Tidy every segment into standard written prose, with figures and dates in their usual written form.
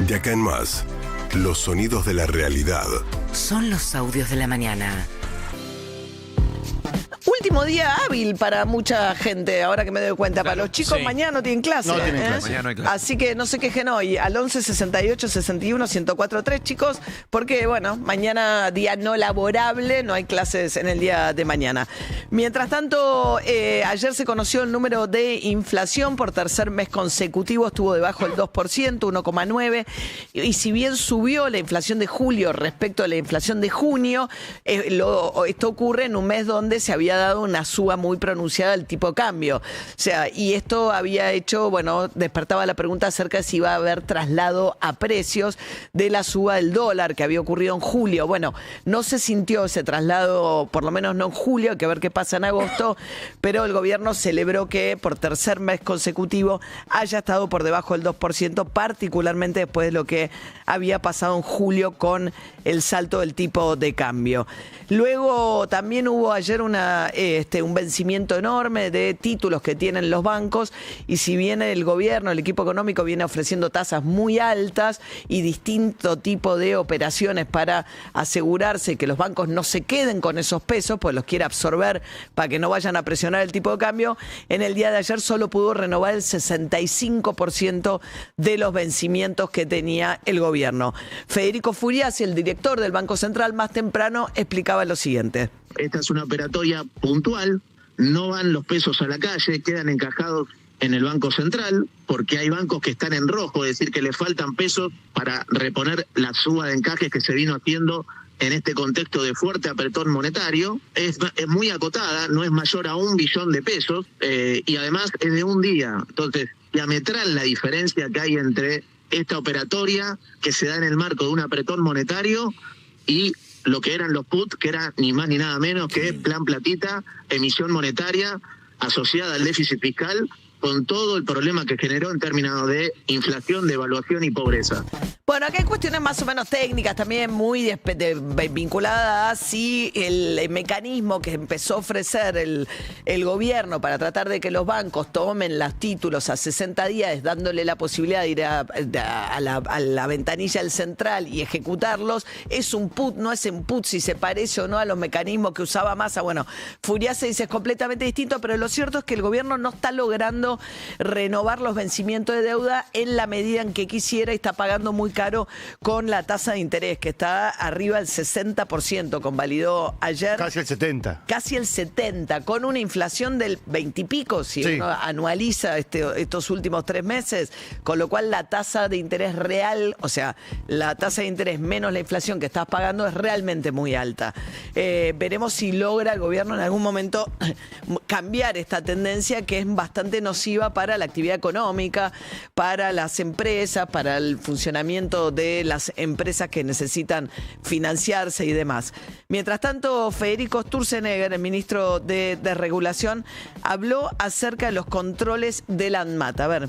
De acá en más, los sonidos de la realidad. Son los audios de la mañana. Último día hábil para mucha gente, ahora que me doy cuenta. Claro, para los chicos, sí. Mañana no tienen clase. No tienen clase. Mañana no hay clase. Así que no se quejen hoy. Al 11 68 61 1043, chicos, porque, bueno, mañana día no laborable, no hay clases en el día de mañana. Mientras tanto, ayer se conoció el número de inflación por tercer mes consecutivo, estuvo debajo del 2%, 1,9%. Y si bien subió la inflación de julio respecto a la inflación de junio, esto ocurre en un mes donde se había dado una suba muy pronunciada del tipo de cambio. O sea, y esto había hecho, bueno, despertaba la pregunta acerca de si iba a haber traslado a precios de la suba del dólar que había ocurrido en julio. Bueno, no se sintió ese traslado, por lo menos no en julio, hay que ver qué pasa en agosto, pero el gobierno celebró que por tercer mes consecutivo haya estado por debajo del 2%, particularmente después de lo que había pasado en julio con el salto del tipo de cambio. Luego también hubo ayer un vencimiento enorme de títulos que tienen los bancos, y si bien el gobierno, el equipo económico viene ofreciendo tasas muy altas y distinto tipo de operaciones para asegurarse que los bancos no se queden con esos pesos, pues los quiere absorber para que no vayan a presionar el tipo de cambio, en el día de ayer solo pudo renovar el 65% de los vencimientos que tenía el gobierno. Federico Furiasi, el director del Banco Central, más temprano explicaba lo siguiente. Esta es una operatoria puntual, no van los pesos a la calle, quedan encajados en el Banco Central, porque hay bancos que están en rojo, es decir, que le faltan pesos para reponer la suba de encajes que se vino haciendo en este contexto de fuerte apretón monetario. Es muy acotada, no es mayor a 1 billón de pesos, y además es de un día. Entonces, diametral la diferencia que hay entre esta operatoria que se da en el marco de un apretón monetario y lo que eran los put, que era ni más ni nada menos que plan platita, emisión monetaria asociada al déficit fiscal, con todo el problema que generó en términos de inflación, devaluación y pobreza. Bueno, acá hay cuestiones más o menos técnicas también muy vinculadas a si el mecanismo que empezó a ofrecer el gobierno para tratar de que los bancos tomen los títulos a 60 días, dándole la posibilidad de ir a la ventanilla del central y ejecutarlos, es un put, no es un put, si se parece o no a los mecanismos que usaba Massa. Bueno, Furiasi dice es completamente distinto, pero lo cierto es que el gobierno no está logrando renovar los vencimientos de deuda en la medida en que quisiera, y está pagando muy caro con la tasa de interés, que está arriba del 60%, convalidó ayer. Casi el 70%. Casi el 70%, con una inflación del 20 y pico, si uno anualiza estos últimos 3 meses, con lo cual la tasa de interés real, o sea, la tasa de interés menos la inflación que estás pagando es realmente muy alta. Veremos si logra el gobierno en algún momento cambiar esta tendencia que es bastante nociva para la actividad económica, para las empresas, para el funcionamiento de las empresas que necesitan financiarse y demás. Mientras tanto, Federico Sturzenegger, el ministro de Regulación, habló acerca de los controles del ANMAT. A ver.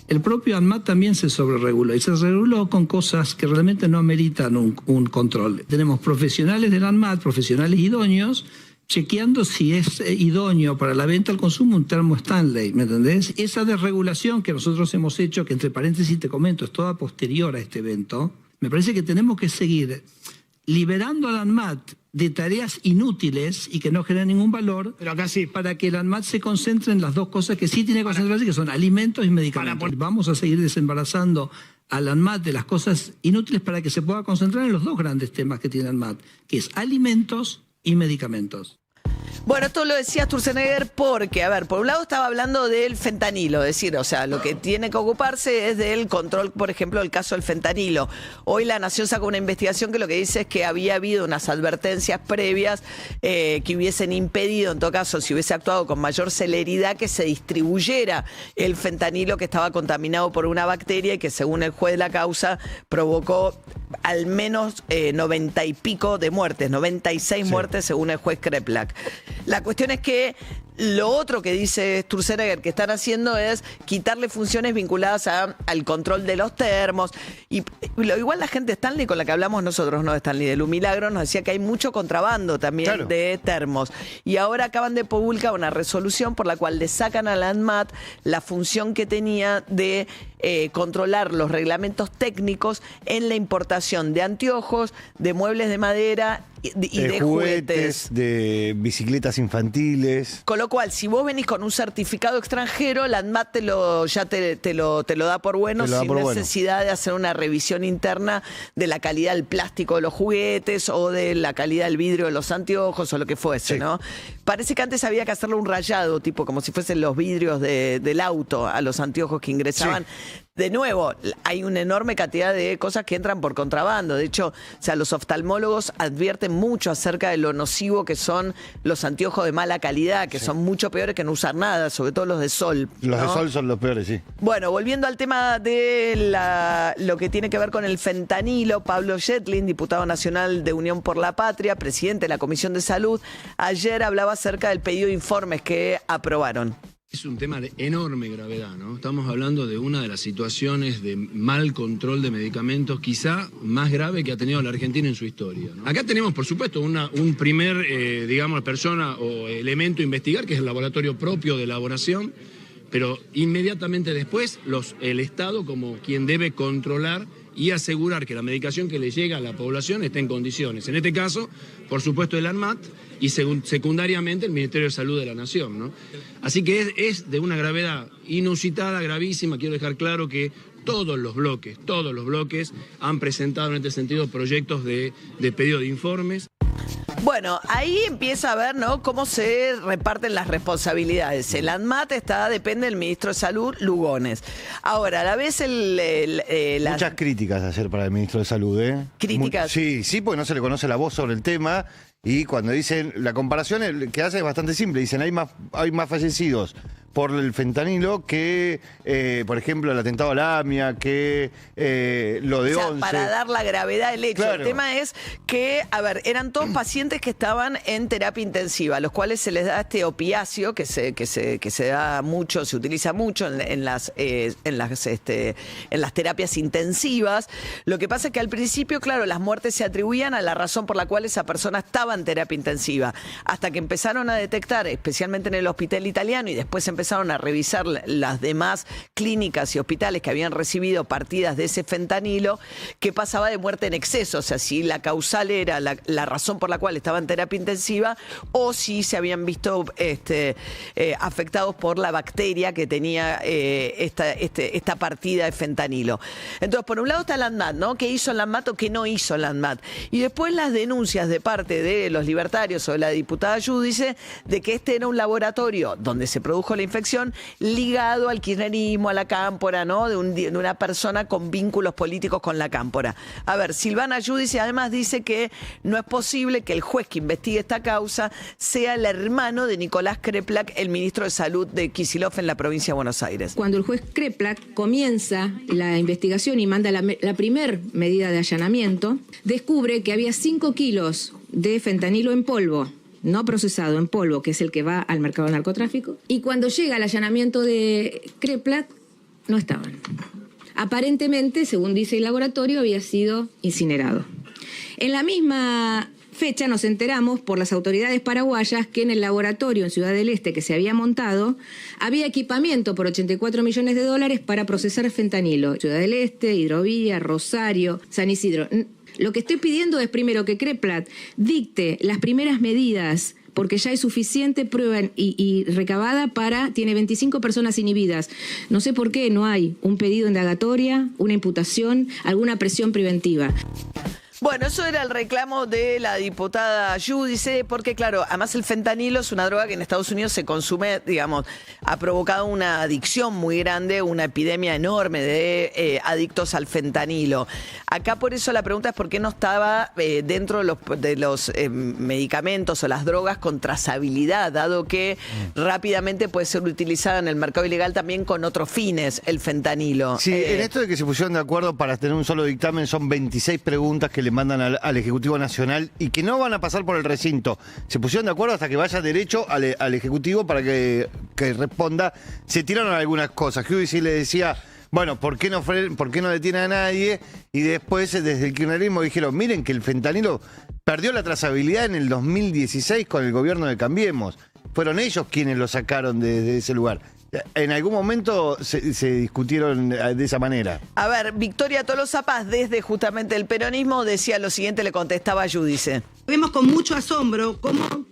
El propio ANMAT también se sobrereguló, y se reguló con cosas que realmente no ameritan un control. Tenemos profesionales del ANMAT, profesionales idóneos, chequeando si es idóneo para la venta al consumo un termo Stanley, ¿me entendés? Esa desregulación que nosotros hemos hecho, que entre paréntesis te comento, es toda posterior a este evento, me parece que tenemos que seguir liberando al ANMAT de tareas inútiles y que no generan ningún valor, pero acá sí, para que el ANMAT se concentre en las dos cosas que sí tiene que concentrarse, que son alimentos y medicamentos. Vamos a seguir desembarazando al ANMAT de las cosas inútiles para que se pueda concentrar en los dos grandes temas que tiene ANMAT, que es alimentos y medicamentos. Bueno, esto lo decía Sturzenegger porque, a ver, por un lado estaba hablando del fentanilo, es decir, o sea, lo que tiene que ocuparse es del control, por ejemplo, del caso del fentanilo. Hoy La Nación sacó una investigación que lo que dice es que había habido unas advertencias previas que hubiesen impedido, en todo caso, si hubiese actuado con mayor celeridad, que se distribuyera el fentanilo que estaba contaminado por una bacteria y que, según el juez de la causa, provocó al menos 90 y pico de muertes, 96 muertes según el juez Kreplak. La cuestión es que Lo otro que dice Sturzenegger que están haciendo es quitarle funciones vinculadas al control de los termos. Y igual la gente de Stanley, con la que hablamos nosotros, no de Stanley, de Lumilagro, nos decía que hay mucho contrabando también de termos. Y ahora acaban de publicar una resolución por la cual le sacan a la ANMAT la función que tenía de controlar los reglamentos técnicos en la importación de anteojos, de muebles de madera y de juguetes, de bicicletas infantiles. Con lo cual, si vos venís con un certificado extranjero, la ANMAT te lo da por bueno, sin necesidad de hacer una revisión interna de la calidad del plástico de los juguetes o de la calidad del vidrio de los anteojos o lo que fuese, ¿no? Parece que antes había que hacerle un rayado, tipo como si fuesen los vidrios del auto a los anteojos que ingresaban. De nuevo, hay una enorme cantidad de cosas que entran por contrabando. De hecho, o sea, los oftalmólogos advierten mucho acerca de lo nocivo que son los anteojos de mala calidad, que son mucho peores que no usar nada, sobre todo los de sol. Los de sol son los peores, sí. Bueno, volviendo al tema de lo que tiene que ver con el fentanilo, Pablo Yetlin, diputado nacional de Unión por la Patria, presidente de la Comisión de Salud, ayer hablaba acerca del pedido de informes que aprobaron. Es un tema de enorme gravedad, ¿no? Estamos hablando de una de las situaciones de mal control de medicamentos quizá más grave que ha tenido la Argentina en su historia, ¿no? Acá tenemos, por supuesto, un primer, persona o elemento a investigar, que es el laboratorio propio de elaboración, pero inmediatamente después el Estado como quien debe controlar y asegurar que la medicación que le llega a la población esté en condiciones. En este caso, por supuesto, el ANMAT y secundariamente el Ministerio de Salud de la Nación, ¿no? Así que es de una gravedad inusitada, gravísima. Quiero dejar claro que todos los bloques han presentado en este sentido proyectos de pedido de informes. Bueno, ahí empieza a ver, ¿no?, cómo se reparten las responsabilidades. El ANMAT depende del ministro de Salud, Lugones. Ahora, a la vez muchas críticas ayer para el ministro de Salud, ¿eh? ¿Críticas? Sí, porque no se le conoce la voz sobre el tema. Y cuando dicen, la comparación que hace es bastante simple. Dicen, hay más fallecidos por el fentanilo que, por ejemplo, el atentado a la AMIA, que lo de 11. Para dar la gravedad del hecho. Claro. El tema es que, eran todos pacientes que estaban en terapia intensiva, a los cuales se les da este opiáceo que se da mucho, se utiliza mucho en las terapias intensivas. Lo que pasa es que al principio, claro, las muertes se atribuían a la razón por la cual esa persona estaba en terapia intensiva, hasta que empezaron a detectar, especialmente en el hospital italiano, y después empezaron a revisar las demás clínicas y hospitales que habían recibido partidas de ese fentanilo, que pasaba de muerte en exceso, o sea, si la causal era la razón por la cual estaba en terapia intensiva, o si se habían visto afectados por la bacteria que tenía esta partida de fentanilo. Entonces, por un lado está el ANMAT, ¿no? ¿Qué hizo el ANMAT o qué no hizo el ANMAT? Y después las denuncias de parte de los libertarios o de la diputada Giudice de que este era un laboratorio donde se produjo la infección ligado al kirchnerismo, a la cámpora, ¿no? De una persona con vínculos políticos con la cámpora. A ver, Silvana Giudice además dice que no es posible que el juez que investigue esta causa sea el hermano de Nicolás Kreplak, el ministro de Salud de Kicillof en la provincia de Buenos Aires. Cuando el juez Kreplak comienza la investigación y manda la primer medida de allanamiento, descubre que había 5 kilos de fentanilo en polvo, no procesado, en polvo, que es el que va al mercado del narcotráfico. Y cuando llega el allanamiento de Kreplak, no estaban. Aparentemente, según dice el laboratorio, había sido incinerado. En la misma fecha nos enteramos por las autoridades paraguayas que en el laboratorio en Ciudad del Este que se había montado, había equipamiento por $84 millones para procesar fentanilo. Ciudad del Este, Hidrovía, Rosario, San Isidro. Lo que estoy pidiendo es primero que Kreplak dicte las primeras medidas, porque ya hay suficiente prueba y recabada tiene 25 personas inhibidas. No sé por qué no hay un pedido indagatoria, una imputación, alguna presión preventiva. Bueno, eso era el reclamo de la diputada Giudice, porque claro, además el fentanilo es una droga que en Estados Unidos se consume, digamos, ha provocado una adicción muy grande, una epidemia enorme de adictos al fentanilo. Acá por eso la pregunta es por qué no estaba dentro de los medicamentos o las drogas con trazabilidad, dado que rápidamente puede ser utilizada en el mercado ilegal también con otros fines, el fentanilo. Sí, en esto de que se pusieron de acuerdo para tener un solo dictamen, son 26 preguntas que le mandan al Ejecutivo Nacional y que no van a pasar por el recinto. Se pusieron de acuerdo hasta que vaya derecho al Ejecutivo para que responda. Se tiraron algunas cosas. Hugo sí le decía, bueno, ¿por qué no detiene a nadie? Y después desde el kirchnerismo dijeron, miren que el fentanilo perdió la trazabilidad en el 2016 con el gobierno de Cambiemos. Fueron ellos quienes lo sacaron de ese lugar. En algún momento se discutieron de esa manera. A ver, Victoria Tolosa Paz, desde justamente el peronismo, decía lo siguiente, le contestaba a Yudice. Vemos con mucho asombro cómo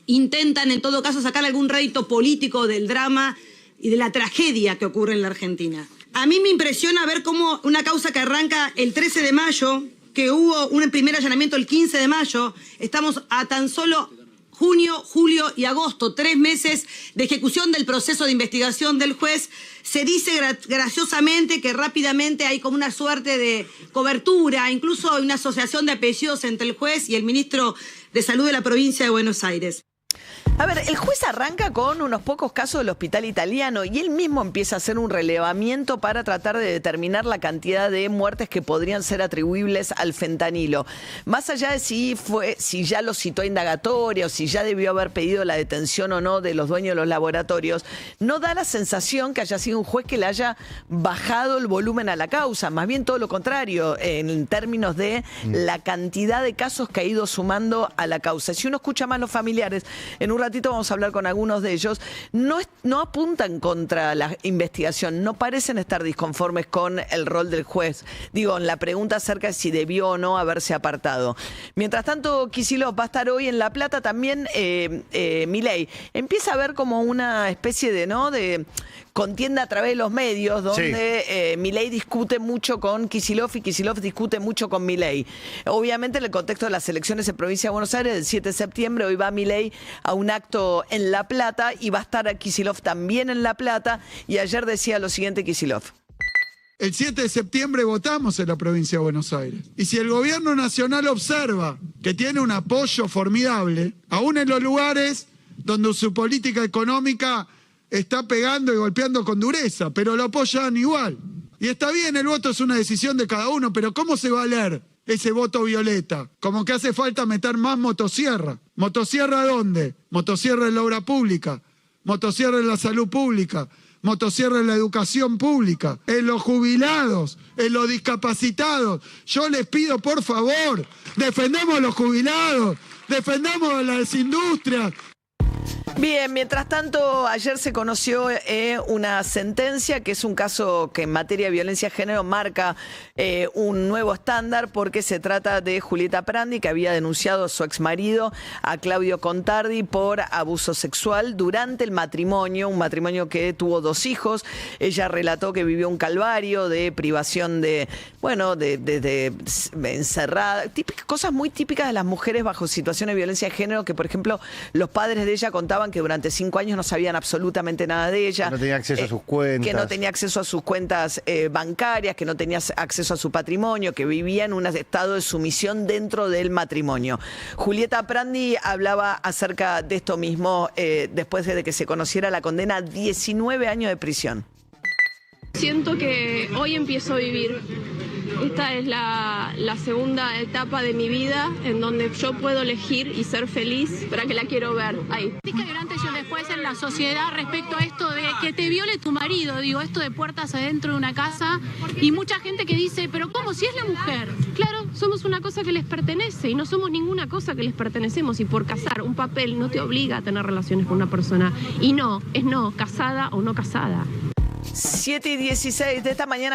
intentan en todo caso sacar algún rédito político del drama y de la tragedia que ocurre en la Argentina. A mí me impresiona ver cómo una causa que arranca el 13 de mayo, que hubo un primer allanamiento el 15 de mayo, estamos a tan solo junio, julio y agosto, 3 meses de ejecución del proceso de investigación del juez. Se dice graciosamente que rápidamente hay como una suerte de cobertura, incluso hay una asociación de apellidos entre el juez y el ministro de Salud de la provincia de Buenos Aires. A ver, el juez arranca con unos pocos casos del hospital italiano y él mismo empieza a hacer un relevamiento para tratar de determinar la cantidad de muertes que podrían ser atribuibles al fentanilo. Más allá de si ya lo citó a indagatoria o si ya debió haber pedido la detención o no de los dueños de los laboratorios, no da la sensación que haya sido un juez que le haya bajado el volumen a la causa, más bien todo lo contrario, en términos de la cantidad de casos que ha ido sumando a la causa. Si uno escucha más los familiares, en un ratito vamos a hablar con algunos de ellos, no apuntan contra la investigación, no parecen estar disconformes con el rol del juez. Digo, en la pregunta acerca de si debió o no haberse apartado. Mientras tanto, Kicillof va a estar hoy en La Plata también, Milei. Empieza a haber como una especie de contienda a través de los medios, donde Milei discute mucho con Kicillof y Kicillof discute mucho con Milei. Obviamente en el contexto de las elecciones en Provincia de Buenos Aires, el 7 de septiembre, hoy va Milei a un acto en La Plata y va a estar Kicillof también en La Plata, y ayer decía lo siguiente Kicillof. El 7 de septiembre votamos en la provincia de Buenos Aires. Y si el gobierno nacional observa que tiene un apoyo formidable, aún en los lugares donde su política económica está pegando y golpeando con dureza, pero lo apoyan igual. Y está bien, el voto es una decisión de cada uno, pero ¿cómo se va a leer ese voto violeta? Como que hace falta meter más motosierra. ¿Motosierra dónde? Motosierra en la obra pública, motosierra en la salud pública, motosierra en la educación pública, en los jubilados, en los discapacitados. Yo les pido, por favor, defendamos a los jubilados, defendamos a las industrias. Bien, mientras tanto, ayer se conoció una sentencia que es un caso que en materia de violencia de género marca un nuevo estándar, porque se trata de Julieta Prandi, que había denunciado a su exmarido, a Claudio Contardi, por abuso sexual durante el matrimonio, un matrimonio que tuvo 2 hijos. Ella relató que vivió un calvario de privación de encerrada, cosas muy típicas de las mujeres bajo situaciones de violencia de género, que por ejemplo los padres de ella contaban que durante 5 años no sabían absolutamente nada de ella. No tenía acceso a sus cuentas. Que no tenía acceso a sus cuentas bancarias, que no tenía acceso a su patrimonio, que vivía en un estado de sumisión dentro del matrimonio. Julieta Prandi hablaba acerca de esto mismo después de que se conociera la condena a 19 años de prisión. Siento que hoy empiezo a vivir. Esta es la segunda etapa de mi vida en donde yo puedo elegir y ser feliz, para que la quiero ver ahí. Hay un antes y un después en la sociedad respecto a esto de que te viole tu marido, digo, esto de puertas adentro de una casa, y mucha gente que dice, pero ¿cómo? Si es la mujer. Claro, somos una cosa que les pertenece y no somos ninguna cosa que les pertenecemos, y por casar un papel no te obliga a tener relaciones con una persona, y no, es no, casada o no casada. 7:16 de esta mañana.